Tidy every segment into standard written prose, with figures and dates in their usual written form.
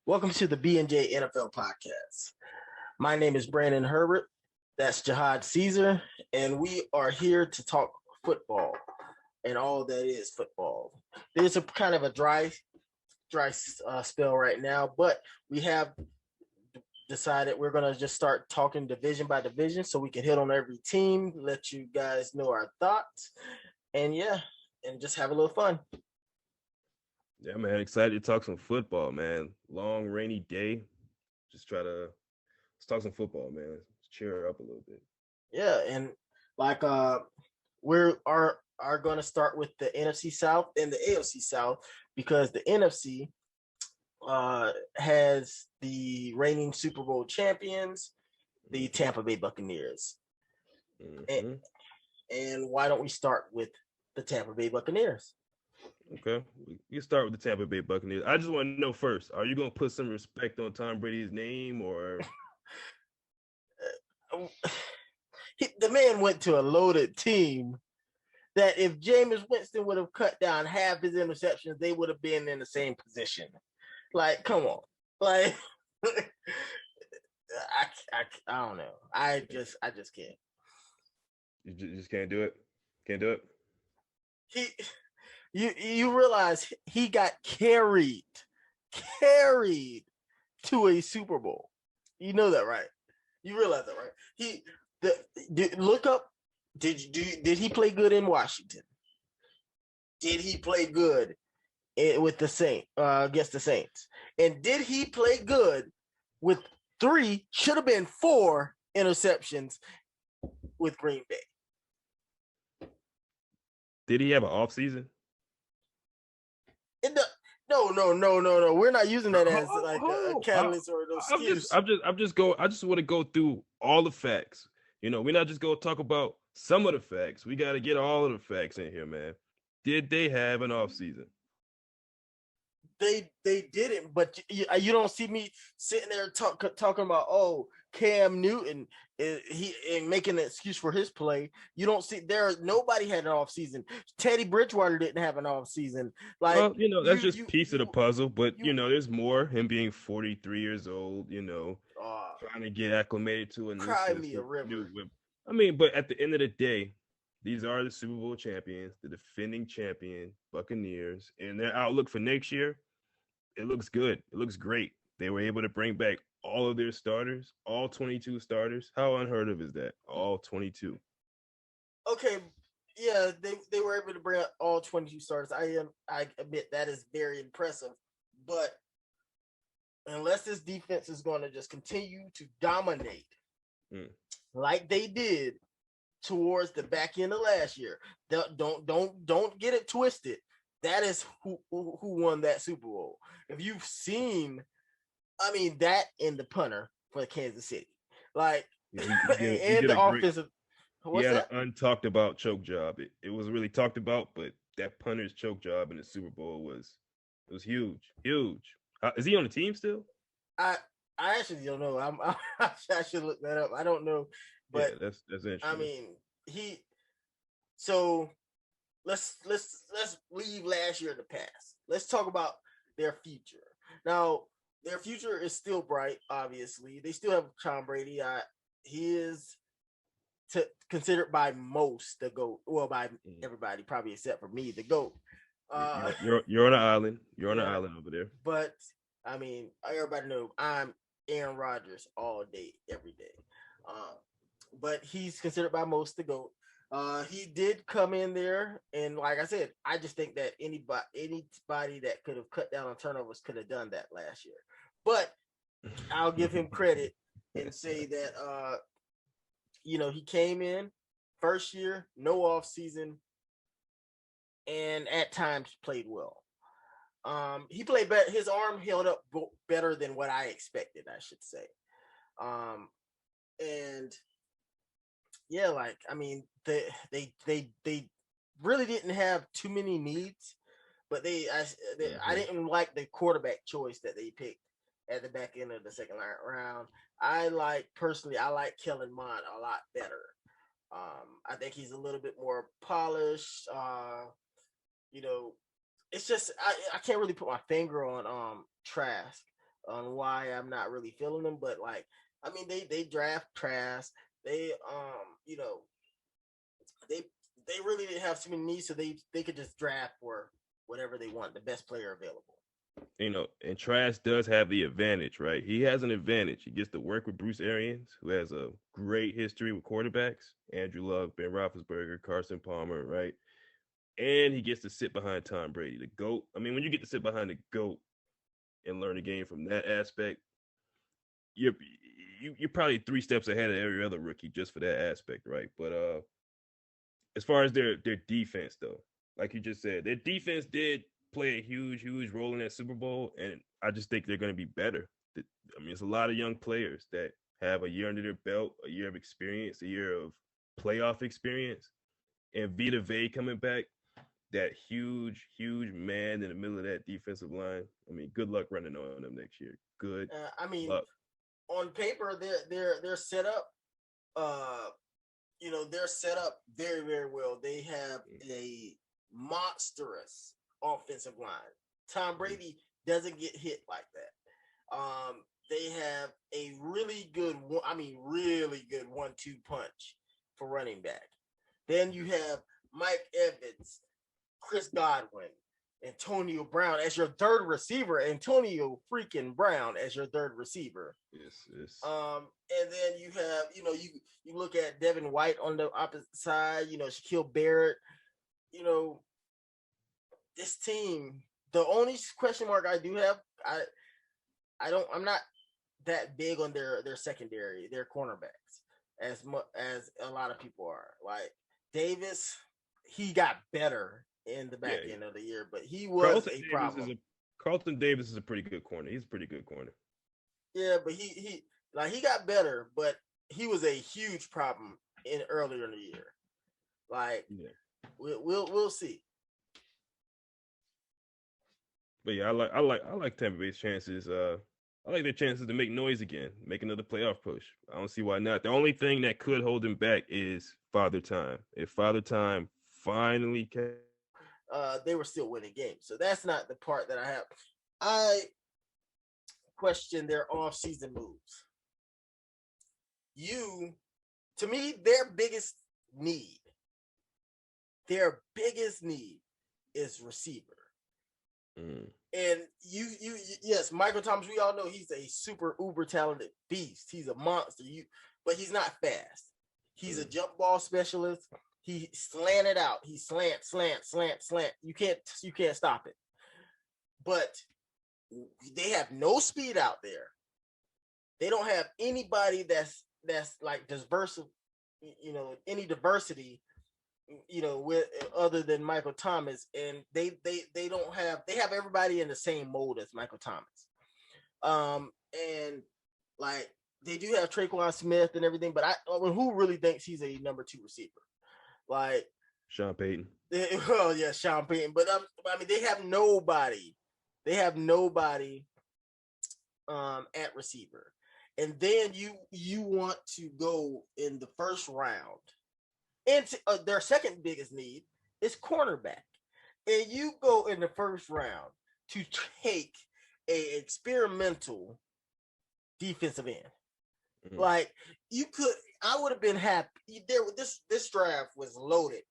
Welcome to the B&J NFL podcast. My name is Brandon Herbert. That's Jihad Caesar, and we are here to talk football and all that is football. There's a kind of a dry spell right now, but we have decided we're going to just start talking division by division so we can hit on every team, let you guys know our thoughts, and just have a little fun. Yeah, man, excited to talk some football, man. Long rainy day. Just let's talk some football, man. Let's cheer up a little bit. Yeah, and like we're are going to start with the NFC South and the AFC South because the NFC has the reigning Super Bowl champions, the Tampa Bay Buccaneers. Mm-hmm. And why don't we start with the Tampa Bay Buccaneers? Okay, we start with the Tampa Bay Buccaneers. I just want to know first, are you going to put some respect on Tom Brady's name or? The man went to a loaded team that if Jameis Winston would have cut down half his interceptions, they would have been in the same position. Like, come on. Like, I don't know. I just can't. You just can't do it? Can't do it? You realize he got carried to a Super Bowl. You know that, right? You realize that, right? Look up. Did he play good in Washington? Did he play good with the Saints against the Saints? And did he play good with 3, should have been 4 interceptions with Green Bay? Did he have an off season? No. We're not using that as like a catalyst or an excuse. I just want to go through all the facts. You know, we're not just going to talk about some of the facts. We got to get all of the facts in here, man. Did they have an off season? They didn't, but you don't see me sitting there talking about Cam Newton he making an excuse for his play. You don't see nobody had an off season. Teddy Bridgewater didn't have an off season. Like, well, you know, that's just a piece of the puzzle. But you know, there's more. Him being 43 years old, you know, trying to get acclimated to a new cry me a river. I mean, but at the end of the day, these are the Super Bowl champions, the defending champion Buccaneers, and their outlook for next year. It looks good. It looks great. They were able to bring back all of their starters, all 22 starters. How unheard of is that? All 22. Okay, yeah, they were able to bring up all 22 starters. I admit that is very impressive, but unless this defense is going to just continue to dominate like they did towards the back end of last year, don't get it twisted. That is who won that Super Bowl. If you've seen, I mean, that and the punter for Kansas City, like, and the offensive. He had an untalked about choke job. It was really talked about, but that punter's choke job in the Super Bowl was huge. Is he on the team still? I actually don't know. I should look that up. I don't know, but yeah, that's interesting. I mean, So let's leave last year in the past. Let's talk about their future. Now, their future is still bright. Obviously, they still have Tom Brady. He is considered by most the GOAT. Well, by everybody, probably except for me, the GOAT. You're on an island. You're on an island over there. But I mean, everybody knows I'm Aaron Rodgers all day, every day. But he's considered by most the GOAT. He did come in there, and like I said, I just think that anybody that could have cut down on turnovers could have done that last year. But I'll give him credit and say that he came in first year, no off season, and at times played well. He played better. His arm held up better than what I expected, I should say. And yeah, like, I mean, they really didn't have too many needs, but I didn't like the quarterback choice that they picked at the back end of the second round. I like Kellen Mond a lot better. I think he's a little bit more polished. It's just I can't really put my finger on Trask. on why I'm not really feeling them. But like, I mean, they draft Trask. They you know, they they really didn't have too many needs, so they could just draft for whatever they want, the best player available. And Trask does have the advantage, right? He has an advantage. He gets to work with Bruce Arians, who has a great history with quarterbacks. Andrew Luck, Ben Roethlisberger, Carson Palmer, right? And he gets to sit behind Tom Brady, the GOAT. I mean, when you get to sit behind the GOAT and learn the game from that aspect, you're you're probably 3 steps ahead of every other rookie just for that aspect, right? But as far as their defense, though, like you just said, their defense did play a huge role in that Super Bowl, and I just think they're going to be better. I mean, it's a lot of young players that have a year under their belt, a year of experience, a year of playoff experience, and Vita Vey coming back, that huge man in the middle of that defensive line. I mean, good luck running on them next year. Good I mean, luck. on paper, they're set up. Uh, they're set up very well. They have a monstrous offensive line. Tom Brady doesn't get hit like that. They have a really good, really good 1-2 punch for running back. Then you have Mike Evans, Chris Godwin, Antonio Brown as your third receiver. Antonio freaking Brown as your third receiver. Yes. And then you have, you look at Devin White on the opposite side, Shaquille Barrett, this team, the only question mark I do have, I'm not that big on their secondary, their cornerbacks, as much as a lot of people are. Like Davis, he got better in the back end of the year, but he was a problem. Carlton Davis is a pretty good corner. He's a pretty good corner. Yeah, but he got better, but he was a huge problem earlier in the year. Like, we'll see. But yeah, I like Tampa Bay's chances. I like their chances to make noise again, make another playoff push. I don't see why not. The only thing that could hold them back is Father Time. If Father Time finally came, they were still winning games. So that's not the part that I have. I question their off-season moves. To me, their biggest need is receiver. And yes, Michael Thomas, we all know he's a super uber talented beast. He's a monster. But he's not fast. He's a jump ball specialist. He slanted out. He slant. You can't stop it. But they have no speed out there. They don't have anybody that's like diverse, any diversity, with other than Michael Thomas, and they have everybody in the same mold as Michael Thomas. And like they do have Traquan Smith and everything, but who really thinks he's a number 2 receiver? Like Sean Payton. Well, yeah, Sean Payton, but I mean they have nobody. They have nobody at receiver. And then you want to go in the first round. And their second biggest need is cornerback. And you go in the first round to take a experimental defensive end. Mm-hmm. Like I would have been happy. This draft was loaded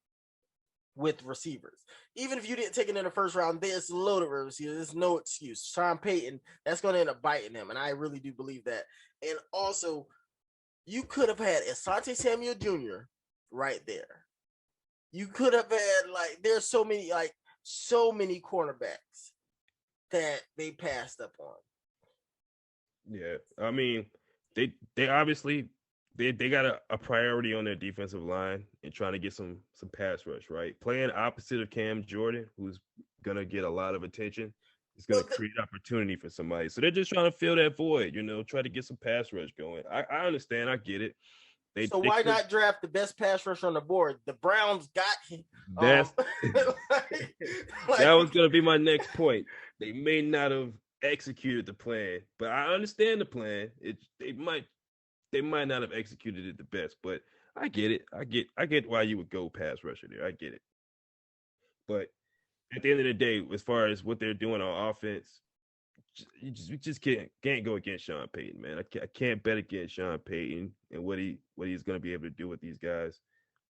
with receivers. Even if you didn't take it in the first round, there's loaded with receivers. There's no excuse. Sean Payton, that's going to end up biting him, and I really do believe that. And also, you could have had Asante Samuel Jr. right there. You could have had there's so many cornerbacks that they passed up on. Yeah, I mean, they obviously they got a priority on their defensive line and trying to get some pass rush, right? Playing opposite of Cam Jordan, who's gonna get a lot of attention, is gonna create opportunity for somebody. So they're just trying to fill that void, try to get some pass rush going. I understand, I get it. Why not draft the best pass rusher on the board? The Browns got him. That was gonna be my next point. They may not have executed the plan, but I understand the plan. They might not have executed it the best, but I get it. I get why you would go pass rusher there. I get it. But at the end of the day, as far as what they're doing on offense, you just can't go against Sean Payton, man. I can't bet against Sean Payton and what he's going to be able to do with these guys.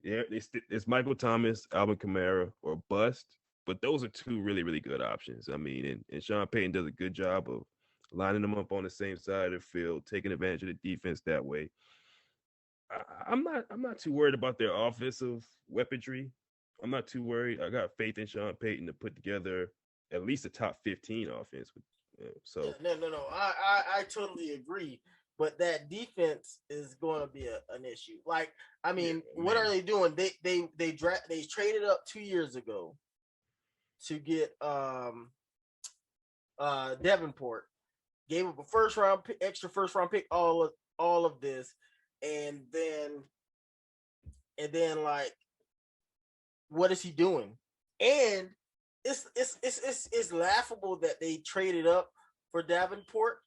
Yeah, it's Michael Thomas, Alvin Kamara, or bust. But those are two really, really good options. I mean, and Sean Payton does a good job of lining them up on the same side of the field, taking advantage of the defense that way. I'm not too worried about their offensive weaponry. I'm not too worried. I got faith in Sean Payton to put together at least a top 15 offense. Yeah, no. I totally agree. But that defense is going to be an issue. Like, I mean, what are they doing? They traded up 2 years ago to get Davenport, gave up a extra first round pick, all of this, and then like, what is he doing? And it's laughable that they traded up for Davenport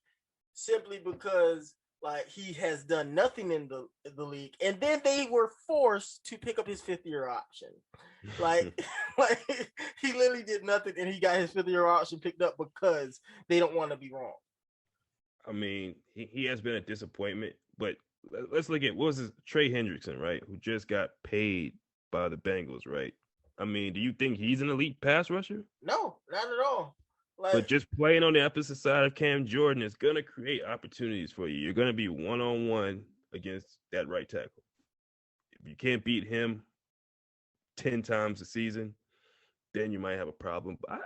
simply because like he has done nothing in the league, and then they were forced to pick up his 5th-year option. Like, like he literally did nothing, and he got his 5th-year option picked up because they don't want to be wrong. I mean, he has been a disappointment, but let's look at what was his Trey Hendrickson, right? Who just got paid by the Bengals, right? I mean, do you think he's an elite pass rusher? No, not at all. Like, but just playing on the opposite side of Cam Jordan is going to create opportunities for you. You're going to be one-on-one against that right tackle. If you can't beat him 10 times a season, then you might have a problem. But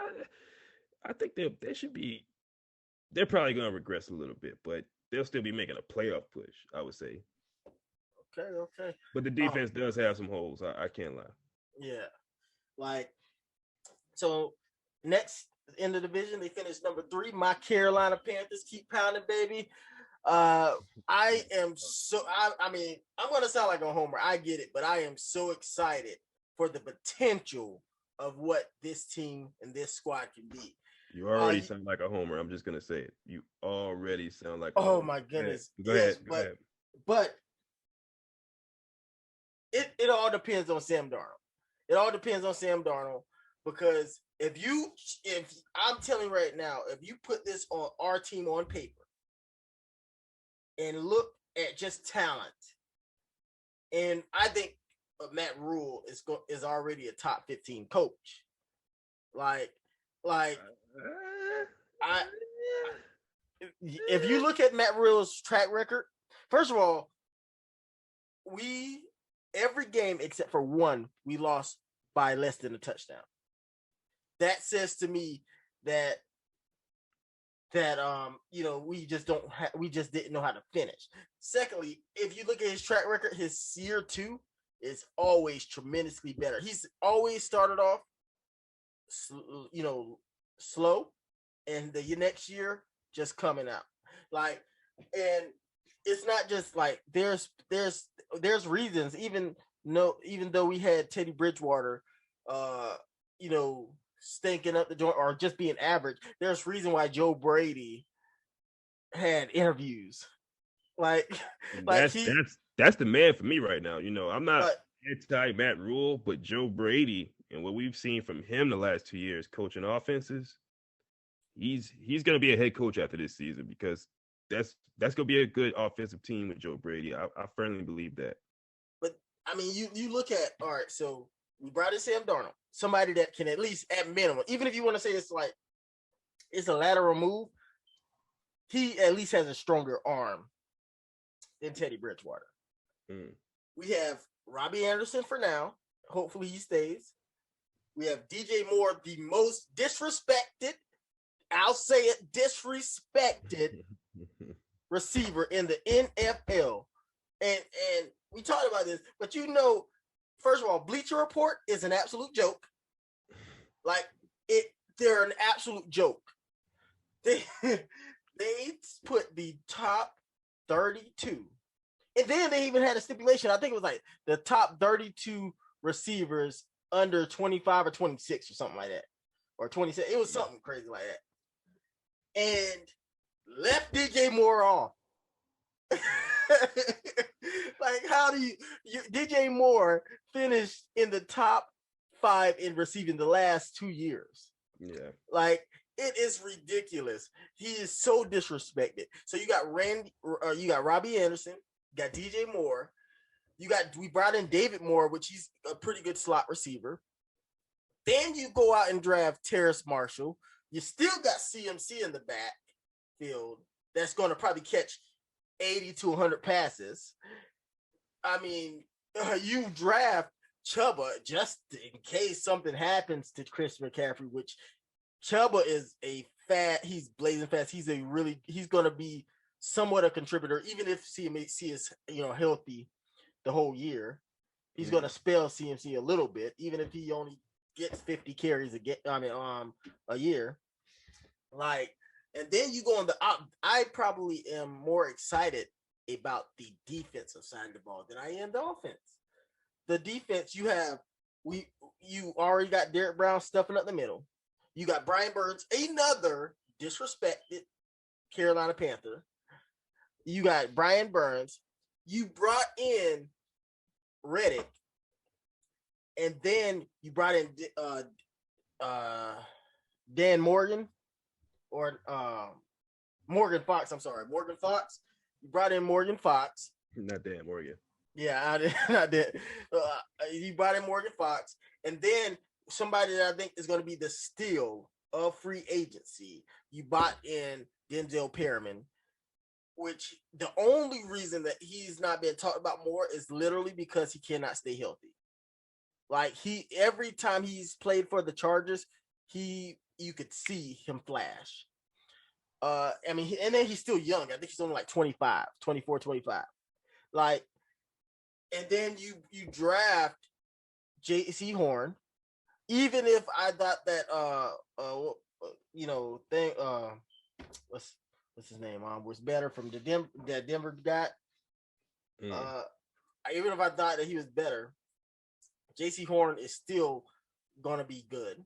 I think they should be – they're probably going to regress a little bit, but they'll still be making a playoff push, I would say. Okay. But the defense does have some holes. I can't lie. Yeah. Like, so next in the division, they finished number 3. My Carolina Panthers keep pounding, baby. I mean, I'm going to sound like a homer. I get it, but I am so excited for the potential of what this team and this squad can be. You already sound like a homer. I'm just going to say it. You already sound like a homer. Oh, my goodness. Go ahead. But it all depends on Sam Darnold. It all depends on Sam Darnold, because if I'm telling you right now, if you put this on our team on paper and look at just talent, and I think Matt Rule is already a top 15 coach. If you look at Matt Rule's track record, first of all, every game except for one, we lost by less than a touchdown. That says to me that we just didn't know how to finish. Secondly, if you look at his track record, his year 2 is always tremendously better. He's always started off slow, and the next year just coming out. Like, and it's not just like there's reasons, even though we had Teddy Bridgewater stinking up the joint or just being average, there's reason why Joe Brady had interviews. That's the man for me right now. I'm not anti Matt Rule, but Joe Brady and what we've seen from him the last 2 years coaching offenses, he's going to be a head coach after this season, because that's going to be a good offensive team with Joe Brady. I firmly believe that. But I mean, you look at, all right, so we brought in Sam Darnold, somebody that can at least, at minimum, even if you want to say it's a lateral move, he at least has a stronger arm than Teddy Bridgewater. We have Robbie Anderson for now. Hopefully he stays. We have DJ Moore, the most disrespected, I'll say it, disrespected receiver in the NFL. And we talked about this, but first of all, Bleacher Report is an absolute joke. They're an absolute joke. They put the top 32. And then they even had a stipulation. I think it was like the top 32 receivers under 25 or 26 or something like that. Or 26. It was something crazy like that. And left DJ Moore off. How do you DJ Moore finished in the top 5 in receiving the last 2 years? Yeah. It is ridiculous. He is so disrespected. So you got you got Robbie Anderson, you got DJ Moore, we brought in David Moore, which he's a pretty good slot receiver. Then you go out and draft Terrace Marshall. You still got CMC in the backfield that's going to probably catch 80 to 100 passes. I mean, you draft Chuba just in case something happens to Chris McCaffrey, which Chuba is he's blazing fast. He's going to be somewhat a contributor, even if CMC is, healthy the whole year. He's going to spell CMC a little bit, even if he only gets 50 carries a year. And then you go on I probably am more excited about the defensive side of the ball than I am the offense. The defense, you already got Derek Brown stuffing up the middle. You got Brian Burns, another disrespected Carolina Panther. You got Brian Burns. You brought in Reddick, and then you brought in Dan Morgan or Morgan Fox. I'm sorry, Morgan Fox. You brought in Morgan Fox. Not Dan Morgan. Yeah, I did. You brought in Morgan Fox, and then somebody that I think is going to be the steal of free agency. You bought in Denzel Perriman, which the only reason that he's not been talked about more is literally because he cannot stay healthy. Every time he's played for the Chargers, you could see him flash. And then he's still young. I think he's only like 24, 25. And then you draft J.C. Horn. Even if I thought that what's his name was better from that Denver got. Even if I thought that he was better, J.C. Horn is still gonna be good.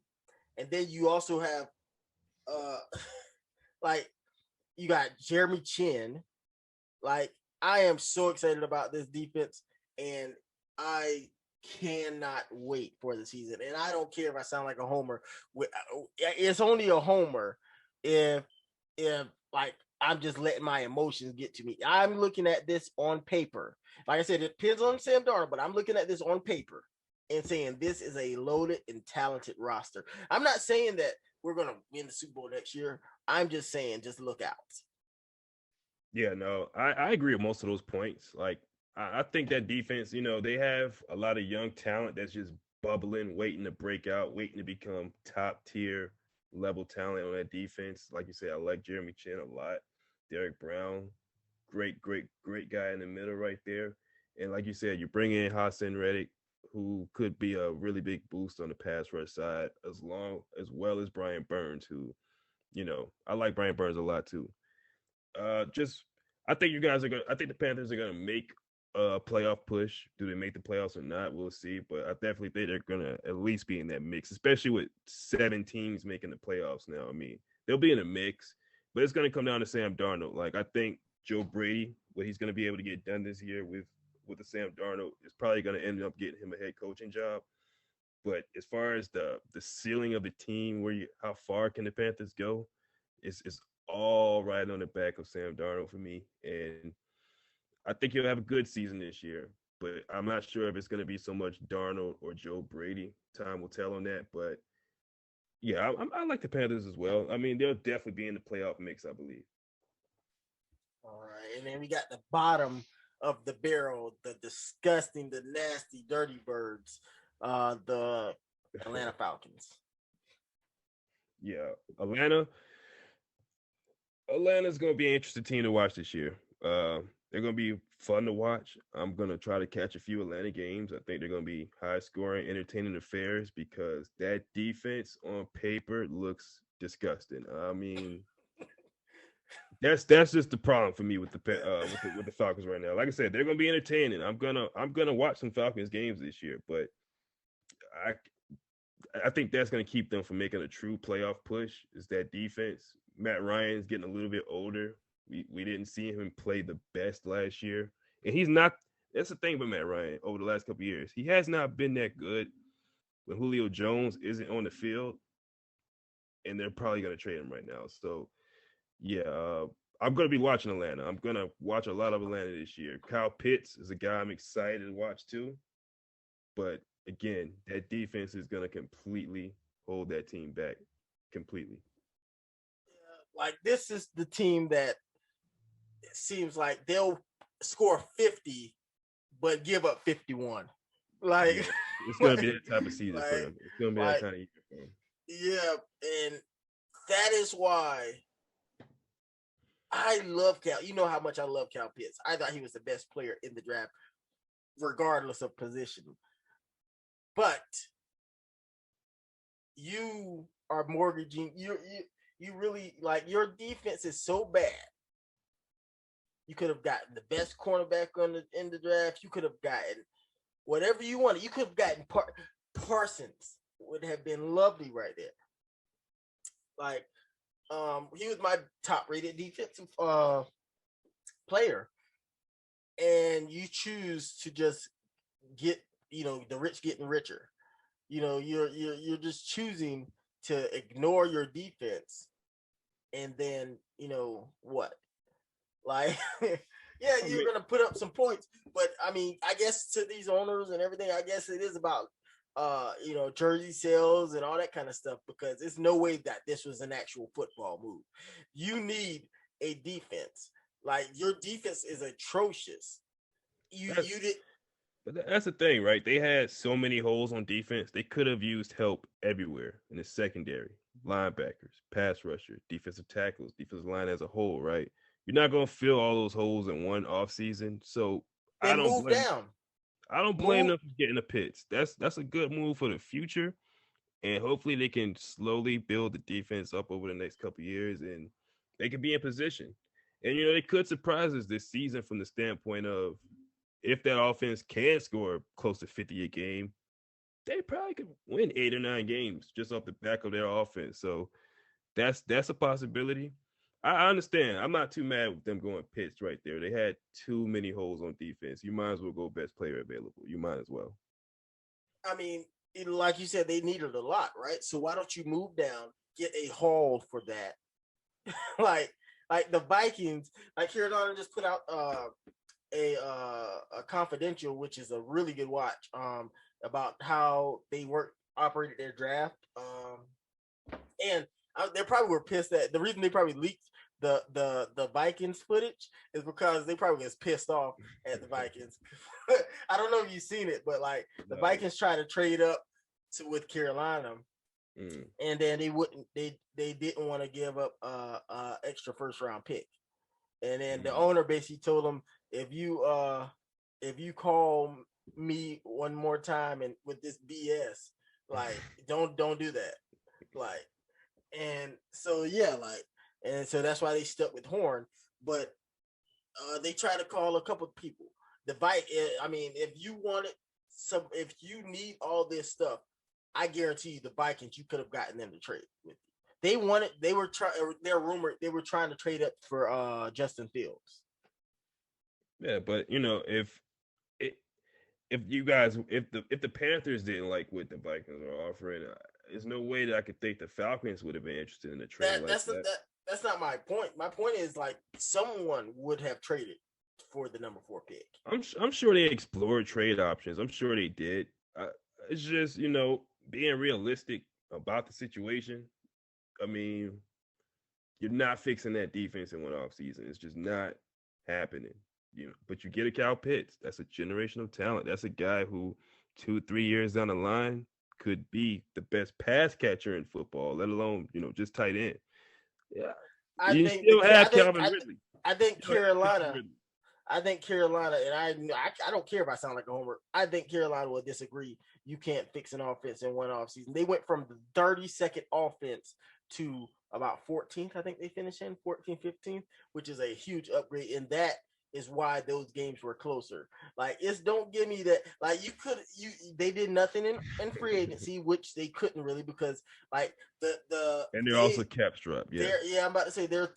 And then you also have you got Jeremy Chin. I am so excited about this defense, and I cannot wait for the season. And I don't care if I sound like a homer. It's only a homer if I'm just letting my emotions get to me. I'm looking at this on paper. Like I said, it depends on Sam Darnold, but I'm looking at this on paper and saying this is a loaded and talented roster. I'm not saying that we're going to win the Super Bowl next year. I'm just saying, just look out. Yeah, no, I agree with most of those points. I think that defense, they have a lot of young talent that's just bubbling, waiting to break out, waiting to become top tier level talent on that defense. Like you said, I like Jeremy Chin a lot. Derek Brown, great guy in the middle right there. And like you said, you bring in Hassan Reddick, who could be a really big boost on the pass rush side, as well as Brian Burns, who, I like Brian Burns a lot too. I think the Panthers are gonna make a playoff push. Do they make the playoffs or not? We'll see. But I definitely think they're gonna at least be in that mix, especially with 7 teams making the playoffs now. I mean, they'll be in a mix, but it's gonna come down to Sam Darnold. I think Joe Brady, what he's gonna be able to get done this year with the Sam Darnold is probably gonna end up getting him a head coaching job. But as far as the ceiling of the team, how far can the Panthers go? It's all right on the back of Sam Darnold for me. And I think he'll have a good season this year, but I'm not sure if it's going to be so much Darnold or Joe Brady. Time will tell on that. But yeah, I like the Panthers as well. I mean, they'll definitely be in the playoff mix, I believe. All right. And then we got the bottom of the barrel, the disgusting, the nasty, dirty birds, the Atlanta Falcons. Yeah, Atlanta's going to be an interesting team to watch this year. They're going to be fun to watch. I'm going to try to catch a few Atlanta games. I think they're going to be high-scoring, entertaining affairs because that defense on paper looks disgusting. I mean, that's just the problem for me with the Falcons right now. Like I said, they're going to be entertaining. I'm gonna watch some Falcons games this year, but I think that's going to keep them from making a true playoff push. Is that defense? Matt Ryan's getting a little bit older. We didn't see him play the best last year, and he's not. That's the thing with Matt Ryan over the last couple of years. He has not been that good when Julio Jones isn't on the field. and they're probably going to trade him right now. So yeah, I'm going to be watching Atlanta. I'm going to watch a lot of Atlanta this year. Kyle Pitts is a guy I'm excited to watch too. But again, that defense is going to completely hold that team back completely. Like this is the team that it seems like they'll score 50 but give up 51. Like, Yeah, it's going to be that type of season for like, them. It's going to be that like, kind of year for them. yeah, and that is why I love Cal. You know how much I love Cal Pitts. I thought he was the best player in the draft, regardless of position. But you are mortgaging. You really like your defense is so bad. You could have gotten the best cornerback in the draft. You could have gotten whatever you wanted. You could have gotten Parsons. Would have been lovely right there. Like, he was my top rated defensive player, and you choose to just get, the rich getting richer. You're just choosing to ignore your defense, and then what? Like, yeah, I you're mean, gonna put up some points, but I mean, I guess to these owners and everything, I guess it is about jersey sales and all that kind of stuff, because there's no way that this was an actual football move. You need a defense. Like, your defense is atrocious. You that's you did But that's the thing, right? They had so many holes on defense. They could have used help everywhere in the secondary, linebackers, pass rusher, defensive tackles, defensive line as a whole, right? You're not going to fill all those holes in one offseason. So I then don't move blame down. I don't blame Move. them for getting the Pitts. That's a good move for the future, and hopefully they can slowly build the defense up over the next couple of years, and they can be in position. And they could surprise us this season from the standpoint of if that offense can score close to 50 a game, they probably could win 8 or 9 games just off the back of their offense. So that's a possibility. I understand. I'm not too mad with them going Pitts right there. They had too many holes on defense. You might as well go best player available. You might as well. I mean, like you said, they needed a lot, right? So why don't you move down, get a haul for that? like, like the Vikings, like Carolina just put out a confidential, which is a really good watch, about how they operated their draft, and they probably were pissed that the reason they probably leaked the Vikings footage is because they probably was pissed off at the Vikings. I don't know if you've seen it, but like the No. Vikings tried to trade up with Carolina, Mm. and then they didn't want to give up extra first round pick, and then the owner basically told them, if you call me one more time and with this BS, like don't do that, like. And so and so that's why they stuck with Horn. But they tried to call a couple of people. I mean, if you need all this stuff, I guarantee you the Vikings, you could have gotten them to trade with you. They're rumored they were trying to trade up for Justin Fields. Yeah, but if the Panthers didn't like what the Vikings are offering, there's no way that I could think the Falcons would have been interested in a trade like that. That's not my point. My point is, like, someone would have traded for the number 4 pick. I'm sure they explored trade options. I'm sure they did. It's just being realistic about the situation. I mean, you're not fixing that defense in one off season. It's just not happening. But you get a Cal Pitts. That's a generational talent. That's a guy who 2-3 years down the line could be the best pass catcher in football, let alone just tight end. Yeah, I you think still have Calvin Ridley. I think Carolina. I think Carolina, and I don't care if I sound like a homer. I think Carolina will disagree. You can't fix an offense in one off season. They went from the 32nd offense to about 14th. I think they finished in 14th, 15th, which is a huge upgrade. And that is why those games were closer. Like, don't give me that. Like, they did nothing in free agency, which they couldn't really, because like and they're also cap strapped. Yeah, I'm about to say they're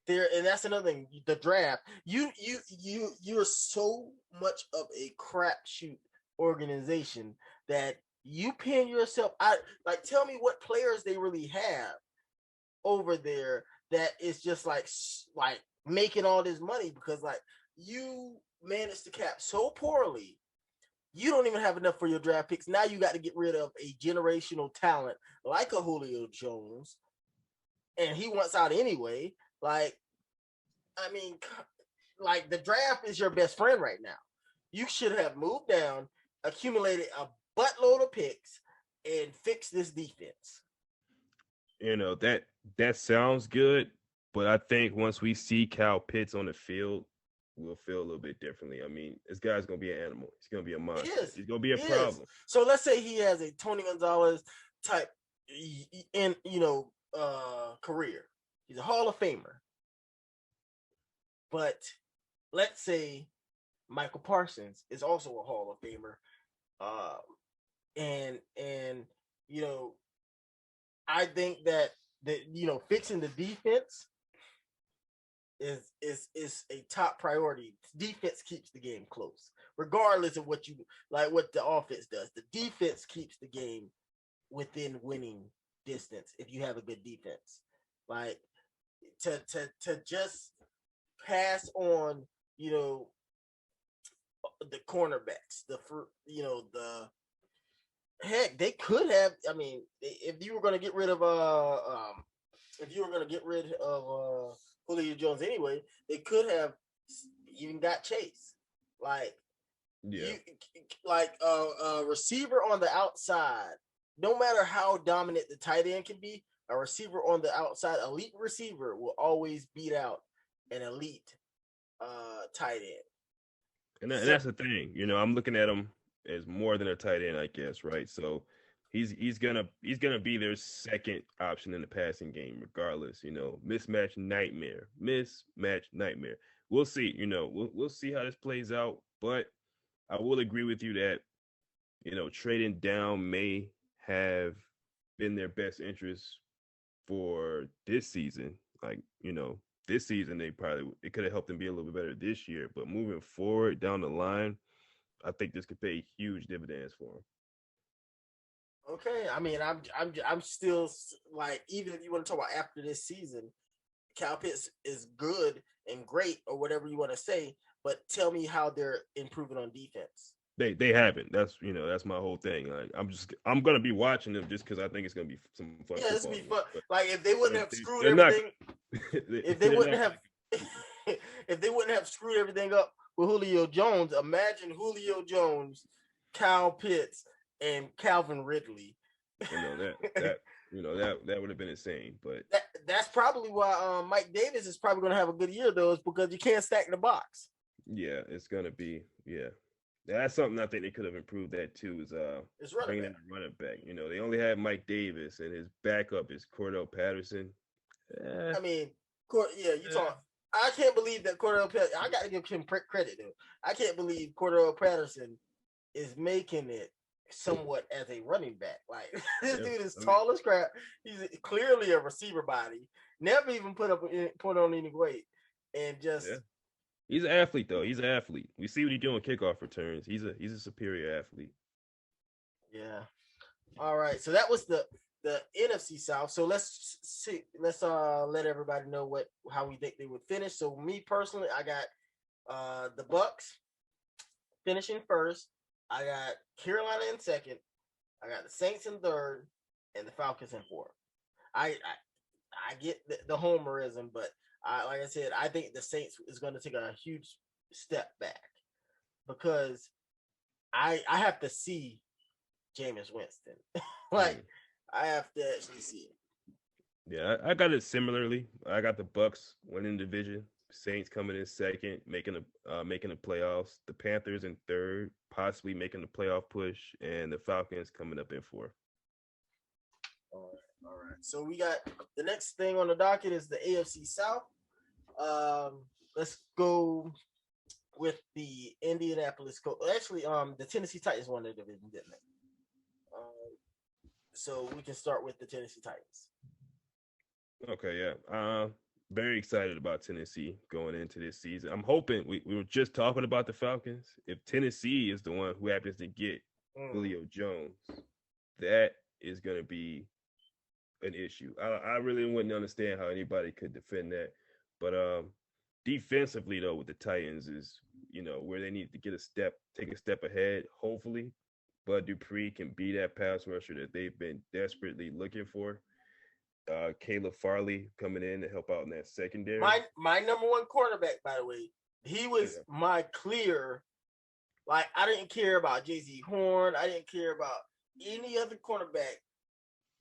and that's another thing. The draft, you're so much of a crapshoot organization that you pin yourself out. Like, tell me what players they really have over there that is just like making all this money, because like you managed to cap so poorly. You don't even have enough for your draft picks. Now you got to get rid of a generational talent like a Julio Jones, and he wants out anyway. Like, I mean, like the draft is your best friend right now. You should have moved down, accumulated a buttload of picks, and fixed this defense. That sounds good, but I think once we see Kyle Pitts on the field, we'll feel a little bit differently. I mean, this guy's gonna be an animal. He's gonna be a He monster. is. He's gonna be a He is. problem. So let's say he has a Tony Gonzalez type in career. He's a Hall of Famer. But let's say Michael Parsons is also a Hall of Famer. Uh, and you know, I think that fixing the defense is a top priority. Defense keeps the game close, regardless of what the offense does. The defense keeps the game within winning distance if you have a good defense. Like to just pass on, the cornerbacks, the heck, they could have. I mean, if you were going to get rid of Julio Jones anyway, they could have even got Chase. Like, Yeah. A receiver on the outside, no matter how dominant the tight end can be, a receiver on the outside, elite receiver, will always beat out an elite tight end. And that's the thing. I'm looking at him as more than a tight end, I guess, right? So he's gonna be their second option in the passing game, regardless. Mismatch nightmare. We'll see. We'll see how this plays out. But I will agree with you that trading down may have been their best interest for this season. Like, this season it could have helped them be a little bit better this year. But moving forward down the line, I think this could pay huge dividends for them. Okay, I mean, I'm still like, even if you want to talk about after this season, Cal Pitts is good and great, or whatever you want to say, but tell me how they're improving on defense. They haven't. That's my whole thing. Like, I'm gonna be watching them just because I think it's gonna be some fun. Yeah, it's football be fun. but Like, if they wouldn't have screwed not, everything, if they wouldn't have, if they wouldn't have screwed everything up with Julio Jones, imagine Julio Jones, Kyle Pitts, and Calvin Ridley. that would have been insane. But that's probably why Mike Davis is probably going to have a good year, though, is because you can't stack the box. Yeah, it's gonna be That's something I think they could have improved that too. Is bringing in a running back. They only had Mike Davis, and his backup is Cordell Patterson. I mean, you talk. I can't believe that Cordell Patterson. I got to give him credit though. I can't believe Cordell Patterson is making it somewhat as a running back. Like, this dude is tall as crap. He's clearly a receiver body. Never even put on any weight, and just. Yeah. He's an athlete, though. He's an athlete. We see what he's doing kickoff returns. He's a superior athlete. Yeah. All right. So that was the NFC South. So let's see. Let's let everybody know how we think they would finish. So me personally, I got the Bucks finishing first. I got Carolina in second. I got the Saints in third, and the Falcons in fourth. I get the homerism, but like I said, I think the Saints is going to take a huge step back, because I have to see Jameis Winston. I have to actually see it. Yeah, I got it similarly. I got the Bucks winning the division, Saints coming in second, making the playoffs, the Panthers in third, possibly making the playoff push, and the Falcons coming up in fourth. All right. So we got the next thing on the docket is the AFC South. Let's go with the Indianapolis Colts. Actually, the Tennessee Titans won the division, didn't they? So we can start with the Tennessee Titans. Okay, yeah. Very excited about Tennessee going into this season. I'm hoping we were just talking about the Falcons. If Tennessee is the one who happens to get Julio Jones, that is going to be an issue. I really wouldn't understand how anybody could defend that. But defensively though, with the Titans is where they need to take a step ahead. Hopefully, Bud Dupree can be that pass rusher that they've been desperately looking for. Caleb Farley coming in to help out in that secondary. My number one quarterback, by the way, he was my clear. Like, I didn't care about J.C. Horn. I didn't care about any other cornerback.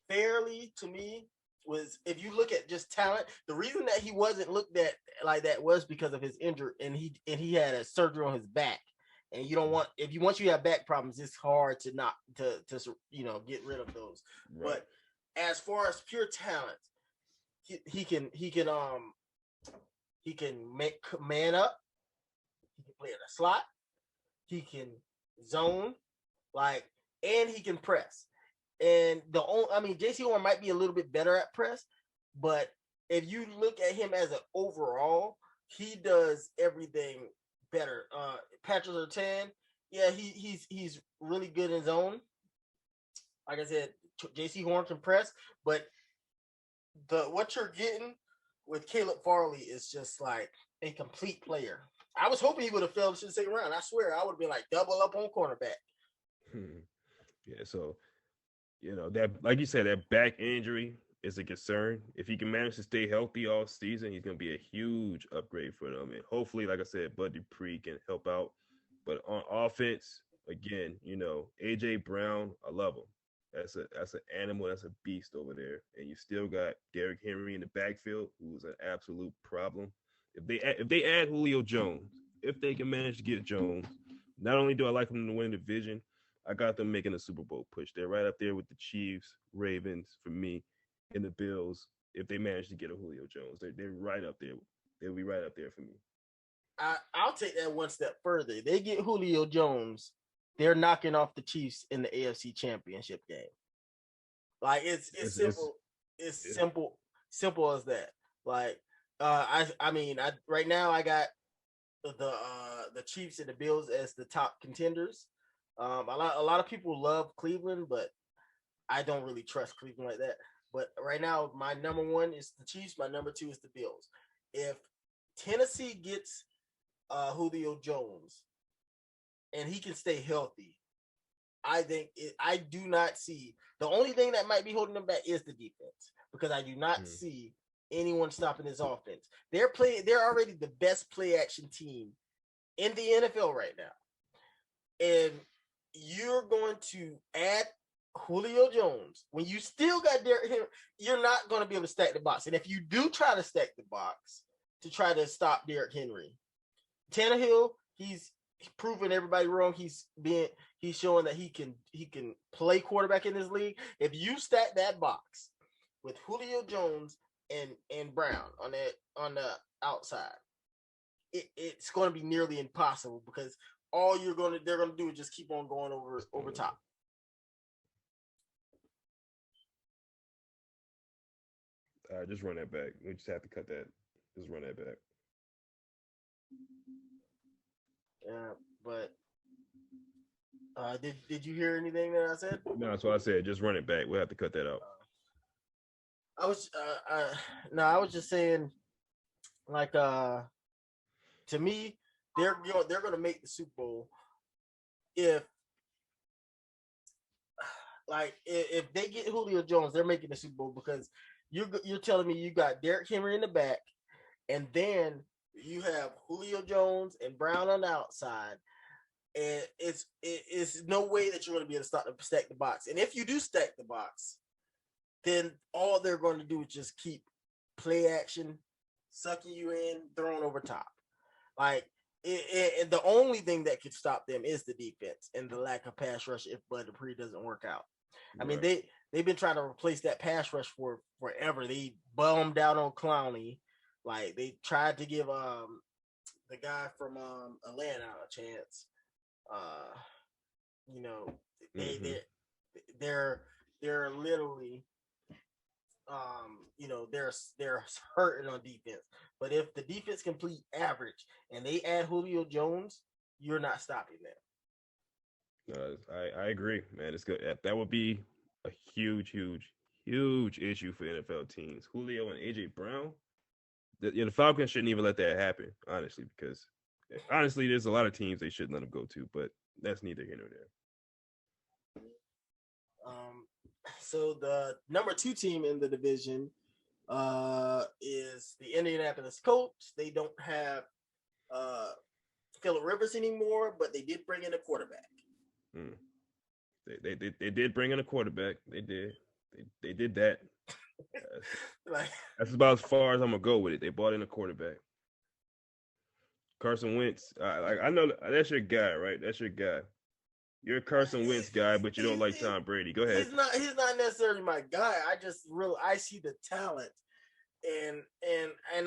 Fairly, to me, was, if you look at just talent, the reason that he wasn't looked at like that was because of his injury, and he had a surgery on his back. And you don't want, once you have back problems, it's hard to not to get rid of those. Right. But as far as pure talent, he can make man up. He can play in a slot. He can zone, and he can press. And J.C. Horn might be a little bit better at press, but if you look at him as an overall, he does everything better. Patrick Surtain, he's really good in zone. Like I said, J.C. Horn can press, but what you're getting with Caleb Farley is just like a complete player. I was hoping he would have failed in the second round. I swear, I would have been like double up on cornerback. Yeah, so that, like you said, that back injury is a concern. If he can manage to stay healthy all season, he's going to be a huge upgrade for them. And hopefully, like I said, Bud Dupree can help out. But on offense, again, AJ Brown, I love him. That's an animal. That's a beast over there. And you still got Derrick Henry in the backfield, who's an absolute problem. If they add Julio Jones, if they can manage to get Jones, not only do I like them to win the division, I got them making a Super Bowl push. They're right up there with the Chiefs, Ravens for me, and the Bills. If they manage to get a Julio Jones, they're right up there. They'll be right up there for me. I'll take that one step further. They get Julio Jones, they're knocking off the Chiefs in the AFC Championship game. Like, it's simple. It's simple as that. Like, right now I got the Chiefs and the Bills as the top contenders. A lot of people love Cleveland, but I don't really trust Cleveland like that. But right now, my number one is the Chiefs. My number two is the Bills. If Tennessee gets Julio Jones and he can stay healthy, I do not see, the only thing that might be holding them back is the defense, because I do not see anyone stopping this offense. They're already the best play action team in the NFL right now. And you're going to add Julio Jones when you still got Derrick Henry. You're not going to be able to stack the box. And if you do try to stack the box to try to stop Derrick Henry, Tannehill, he's proven everybody wrong. He's showing that he can play quarterback in this league. If you stack that box with Julio Jones and Brown on the outside, it's going to be nearly impossible, because all they're going to do is just keep on going over top. All right, just run that back. We just have to cut that. Just run that back. Yeah, but did you hear anything that I said? No, that's what I said. Just run it back. We'll have to cut that out. I was just saying, like, to me, they're going to make the Super Bowl if they get Julio Jones. They're making the Super Bowl, because you're telling me you got Derrick Henry in the back, and then you have Julio Jones and Brown on the outside, and it's no way that you're going to be able to stack the box. And if you do stack the box, then all they're going to do is just keep play action, sucking you in, throwing over top. Like, the only thing that could stop them is the defense and the lack of pass rush if Bud Dupree doesn't work out. Right. I mean, they've been trying to replace that pass rush for forever. They bummed out on Clowney. Like, they tried to give the guy from Atlanta a chance. They're literally they're hurting on defense. But if the defense complete average and they add Julio Jones, you're not stopping them. I agree, man. It's good. That would be a huge issue for NFL teams. Julio and AJ Brown. The Falcons shouldn't even let that happen, honestly, because honestly, there's a lot of teams they shouldn't let him go to, but that's neither here nor there. So the number 2 team in the division is the Indianapolis Colts. They don't have Phillip Rivers anymore, but they did bring in a quarterback. They did bring in a quarterback. They did that. That's about as far as I'm gonna go with it. They bought in a quarterback. Carson Wentz. I know that's your guy, right? That's your guy. You're a Carson Wentz guy, but you don't like Tom Brady. Go ahead. He's not necessarily my guy. I see the talent, and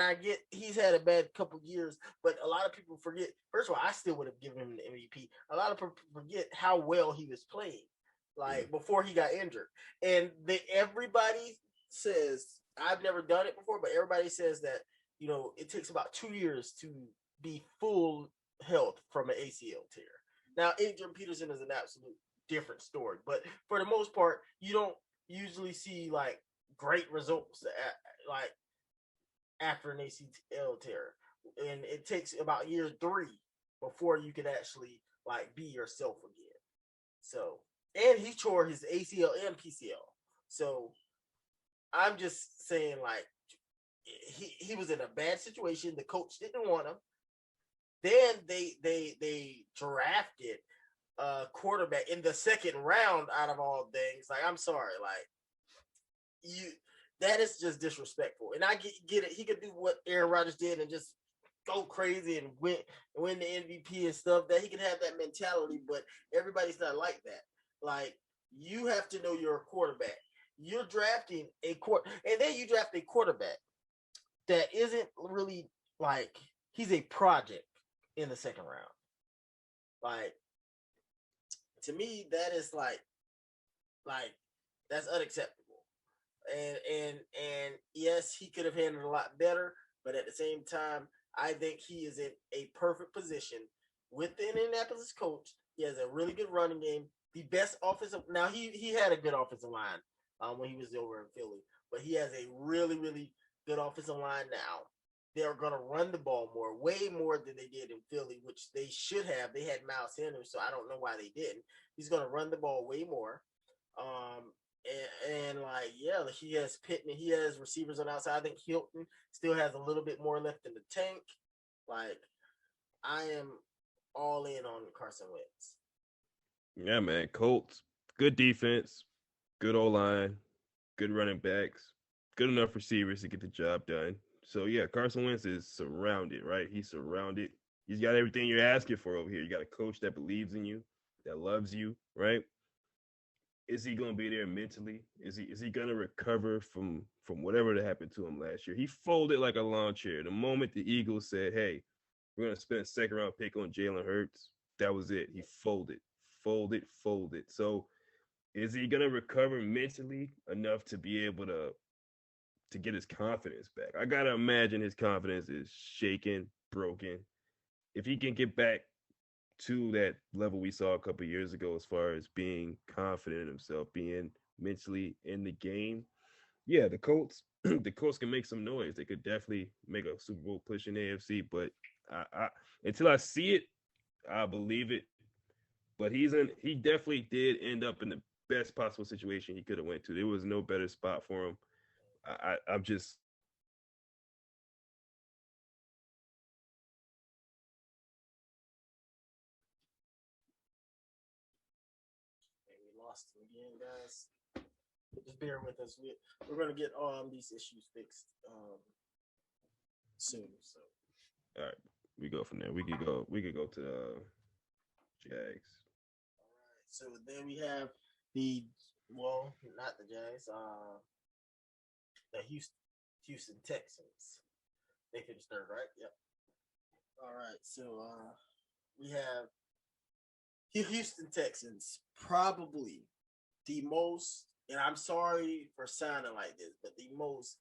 I get he's had a bad couple years, but a lot of people forget. First of all, I still would have given him the MVP. A lot of people forget how well he was playing, before he got injured, and everybody says I've never done it before, but everybody says that it takes about 2 years to be full health from an ACL tear. Now, Adrian Peterson is an absolute different story, but for the most part, you don't usually see great results after an ACL tear, and it takes about year 3 before you can actually be yourself again. So, and he tore his ACL and PCL. So, I'm just saying he was in a bad situation. The coach didn't want him. Then they drafted a quarterback in the second round out of all things. I'm sorry, that is just disrespectful. And I get it. He could do what Aaron Rodgers did and just go crazy and win the MVP and stuff. That he can have that mentality, but everybody's not like that. You have to know you're a quarterback. You're drafting a and then you draft a quarterback that isn't really he's a project in the second round. To me, that is that's unacceptable. And yes, he could have handled a lot better, but at the same time, I think he is in a perfect position with the Indianapolis Colts. He has a really good running game, the best offensive. Now he had a good offensive line when he was over in Philly, but he has a really, really good offensive line now. They're going to run the ball way more than they did in Philly, which they should have. They had Miles Sanders, so I don't know why they didn't. He's going to run the ball way more. He has Pittman. He has receivers on the outside. I think Hilton still has a little bit more left in the tank. I am all in on Carson Wentz. Yeah, man. Colts, good defense, good O-line, good running backs, good enough receivers to get the job done. So, yeah, Carson Wentz is surrounded, right? He's surrounded. He's got everything you're asking for over here. You got a coach that believes in you, that loves you, right? Is he going to be there mentally? Is he going to recover from whatever that happened to him last year? He folded like a lawn chair. The moment the Eagles said, hey, we're going to spend a second-round pick on Jalen Hurts, that was it. He folded. So is he going to recover mentally enough to be able to get his confidence back? I got to imagine his confidence is shaken, broken. If he can get back to that level we saw a couple of years ago as far as being confident in himself, being mentally in the game, yeah, the Colts can make some noise. They could definitely make a Super Bowl push in the AFC, but I until I see it, I believe it. But he definitely did end up in the best possible situation he could have went to. There was no better spot for him. I'm just we lost him again, guys. Just bear with us. We're gonna get these issues fixed soon. So, all right. We go from there. We could go to the Jags. All right. So then we have not the Jags. The Houston Texans. They finished third, right? Yep. All right. So we have Houston Texans, probably the most, and I'm sorry for sounding like this, but the most.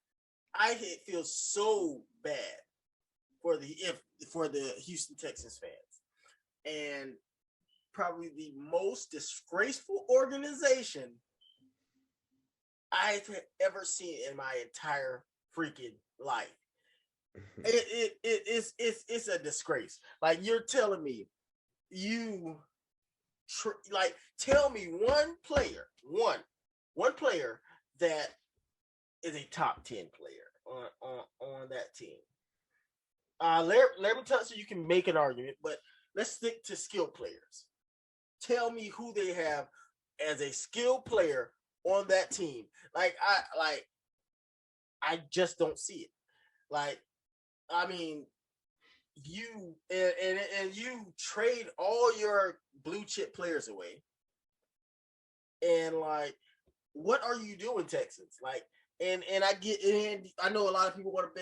I feel so bad for the Houston Texans fans, and probably the most disgraceful organization I've ever seen in my entire freaking life. It's a disgrace. Like, you're telling me you like, tell me one player that is a top 10 player on that team. Let me tell you, so you can make an argument, but let's stick to skill players. Tell me who they have as a skill player on that team. I just don't see it. Like, I mean, you and you trade all your blue chip players away, and like, what are you doing, Texans? Like, and I know a lot of people want to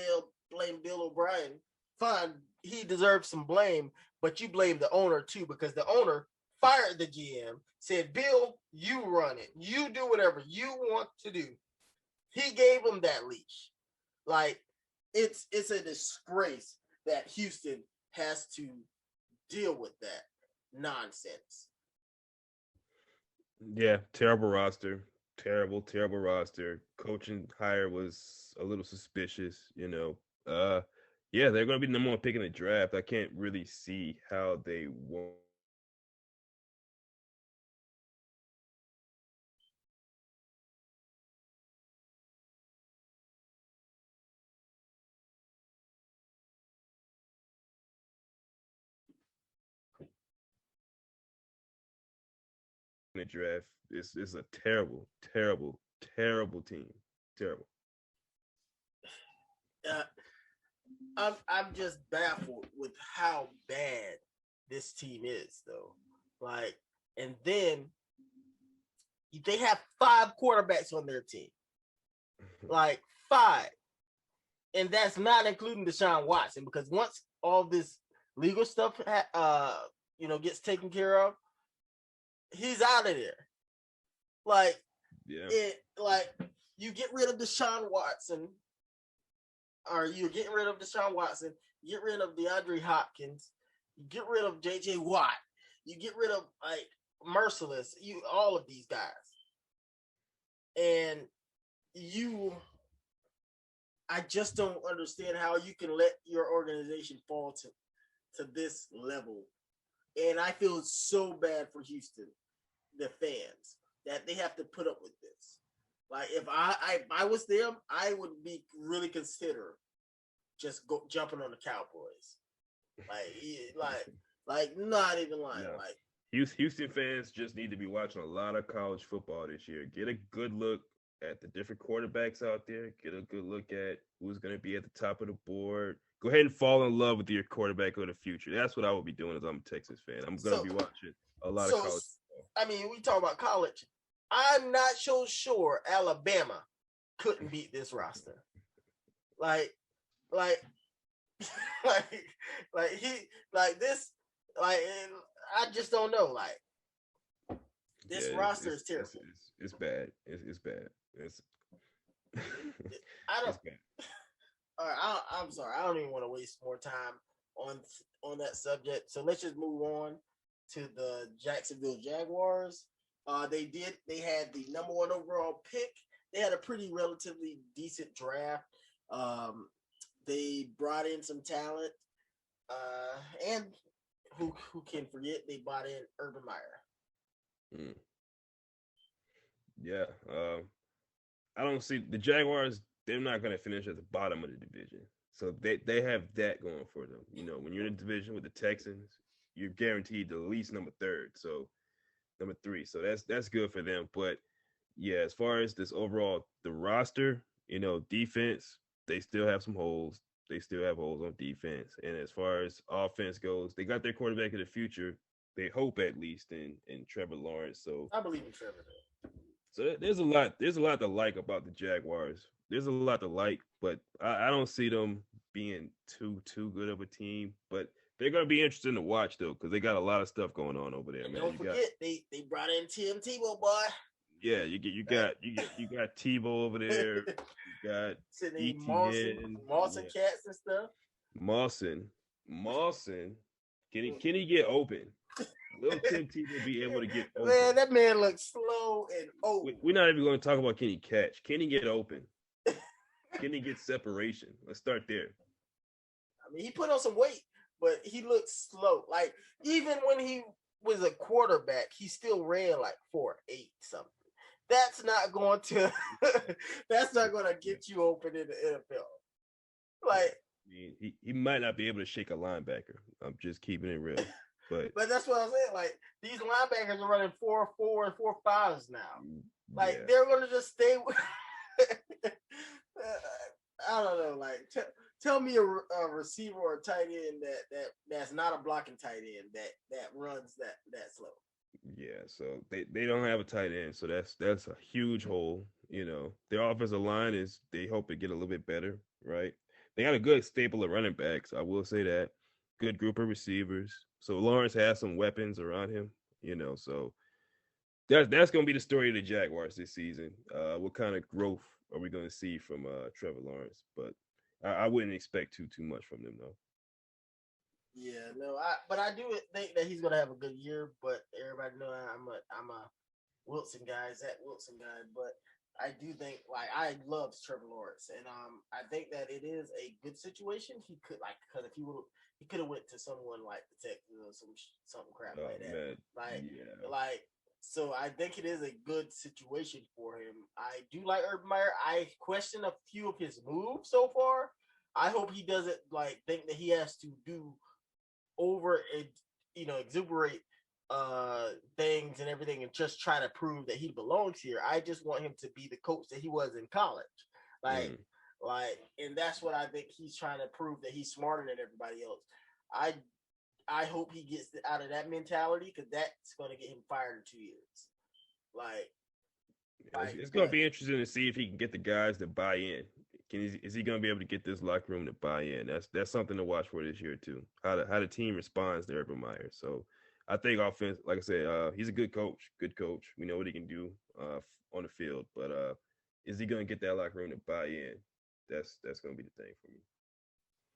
blame Bill O'Brien. Fine, he deserves some blame, but you blame the owner too, because the owner fired the GM, said, Bill, you run it, you do whatever you want to do. He gave him that leash. Like, it's a disgrace that Houston has to deal with that nonsense. Yeah, terrible roster. Terrible roster. Coaching hire was a little suspicious. Yeah, they're gonna be the number one pick in the draft. I can't really see how they won't in the draft. It's a terrible team. Terrible. Uh, I'm just baffled with how bad this team is, though. Like, and then they have 5 quarterbacks on their team, like 5, and that's not including Deshaun Watson, because once all this legal stuff, gets taken care of, he's out of there. Like, Yeah. like, you get rid of Deshaun Watson, or you're getting rid of Deshaun Watson, you get rid of DeAndre Hopkins, you get rid of JJ Watt, you get rid of, like, Merciless, all of these guys. And I just don't understand how you can let your organization fall to this level. And I feel so bad for Houston, the fans, that they have to put up with this. Like, if I was them, I would be really consider just jumping on the Cowboys. Like not even lying. No. Like, Houston fans just need to be watching a lot of college football this year. Get a good look at the different quarterbacks out there. Get a good look at who's going to be at the top of the board. Go ahead and fall in love with your quarterback of the future. That's what I will be doing as I'm a Texas fan. I'm going to be watching a lot of college football. I mean, we talk about college. I'm not so sure Alabama couldn't beat this roster. Like, like, this. I just don't know. Like, this roster is terrible. It's bad. It's bad. I don't. It's bad. All right, I'm sorry. I don't even want to waste more time on that subject. So let's just move on to the Jacksonville Jaguars. They had the number 1 overall pick. They had a pretty relatively decent draft. They brought in some talent. And who can forget, they brought in Urban Meyer. Yeah. I don't see the Jaguars. They're not going to finish at the bottom of the division. So they have that going for them. When you're in a division with the Texans, you're guaranteed at least number 3. So number 3. So that's good for them. But yeah, as far as this overall, the roster, defense, they still have some holes. They still have holes on defense. And as far as offense goes, they got their quarterback of the future. They hope, at least, in Trevor Lawrence. So I believe in Trevor. So there's a lot to like about the Jaguars. There's a lot to like, but I don't see them being too good of a team. But they're gonna be interesting to watch though, because they got a lot of stuff going on over there, and man. Don't forget, they brought in Tim Tebow, boy. Yeah, you got Tebow over there. You got Mawson cats and stuff. Mawson. Can he get open? Little Tim Tebow be able to get open. Man, that man looks slow and old. We're not even going to talk about can he catch. Can he get open? Can he get separation? Let's start there. I mean, he put on some weight, but he looks slow. Like, even when he was a quarterback, he still ran like 4.8 something. That's not going to get you open in the NFL. Like, I mean, he might not be able to shake a linebacker. I'm just keeping it real. But that's what I'm saying. Like, these linebackers are running 4.4 and 4.5s now. Like, yeah. they're going to just stay with I don't know. Like, tell me a receiver or a tight end that's not a blocking tight end that runs that slow. Yeah, so they don't have a tight end, so that's a huge hole. You know, their offensive line is they hope to get a little bit better, right? They got a good staple of running backs, I will say that. Good group of receivers. So Lawrence has some weapons around him, you know. So that's gonna be the story of the Jaguars this season. What kind of growth are we gonna see from Trevor Lawrence? But I wouldn't expect too much from them though. Yeah, no, but I do think that he's gonna have a good year. But everybody know I'm a Wilson guy, Zach Wilson guy. But I do think like I love Trevor Lawrence, and I think that it is a good situation. He could because if he could have went to someone like the Texans or something crap like that. Man. Like so I think it is a good situation for him. I do like Urban Meyer. I question a few of his moves so far. I hope he doesn't like think that he has to do over exuberate things and everything and just try to prove that he belongs here. I just want him to be the coach that he was in college. And that's what I think he's trying to prove, that he's smarter than everybody else. I hope he gets out of that mentality, because that's going to get him fired in 2 years. It's going to be interesting to see if he can get the guys to buy in. Is he going to be able to get this locker room to buy in? That's something to watch for this year too. How the team responds to Urban Meyer. So I think offense, like I said, he's a good coach. Good coach. We know what he can do on the field, but is he going to get that locker room to buy in? That's going to be the thing for me.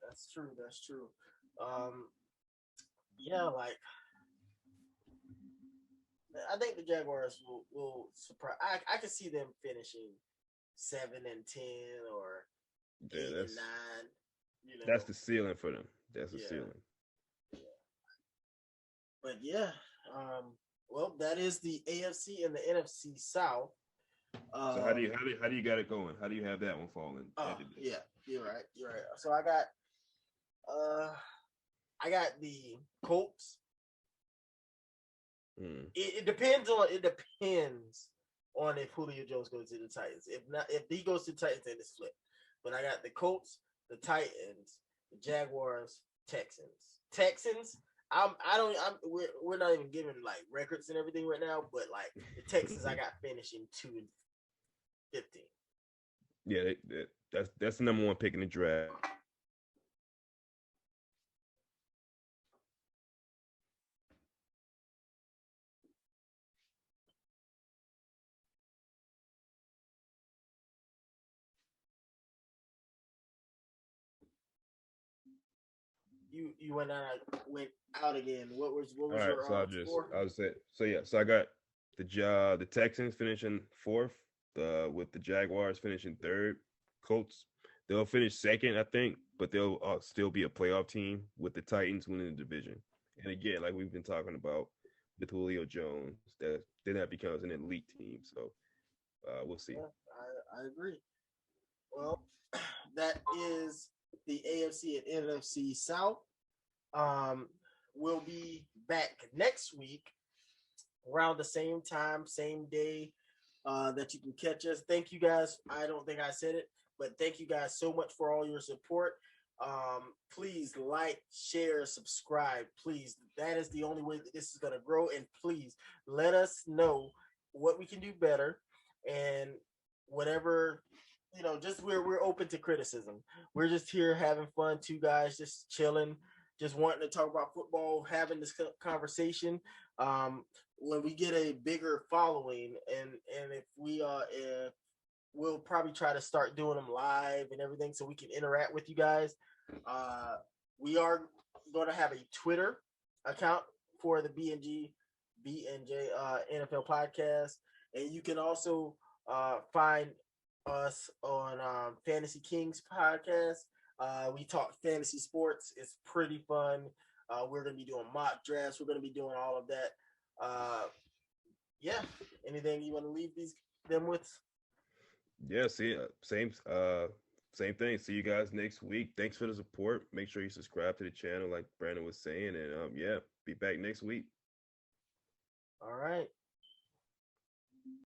That's true. That's true. Yeah, like I think the Jaguars will surprise. I can see them finishing 7-10 or 8-9. You know, that's the ceiling for them. That's the ceiling. Yeah. But yeah, well, that is the AFC and the NFC South. So how do you got it going? How do you have that one falling? Yeah, you're right. So I got the Colts. It depends on if Julio Jones goes to the Titans. If he goes to the Titans, then it's flipped. But I got the Colts, the Titans, the Jaguars, Texans. We're not even giving like records and everything right now, but like the Texans, I got finishing 2-15. Yeah, that's the number one pick in the draft. You went out again. What was All right, your so I'll say so I got the Texans finishing fourth, with the Jaguars finishing third. Colts, they'll finish second, I think, but they'll still be a playoff team with the Titans winning the division. And again, like we've been talking about with Julio Jones, that becomes an elite team. So we'll see. Yeah, I agree. Well, that is the AFC and NFC South. We'll be back next week around the same time, same day, that you can catch us. Thank you guys. I don't think I said it, but thank you guys so much for all your support. Please like, share, subscribe. Please, that is the only way that this is going to grow. And please let us know what we can do better, and whatever, just we're open to criticism. We're just here having fun, two guys just chilling, just wanting to talk about football, having this conversation. When we get a bigger following, and if we'll probably try to start doing them live and everything, so we can interact with you guys. We are going to have a Twitter account for the BNJ NFL podcast, and you can also find us on Fantasy Kings podcast. We talk fantasy sports. It's pretty fun. We're gonna be doing mock drafts. We're gonna be doing all of that. Yeah. Anything you want to leave them with? Yeah, see, same thing. See you guys next week. Thanks for the support. Make sure you subscribe to the channel, like Brandon was saying, and yeah, be back next week. All right.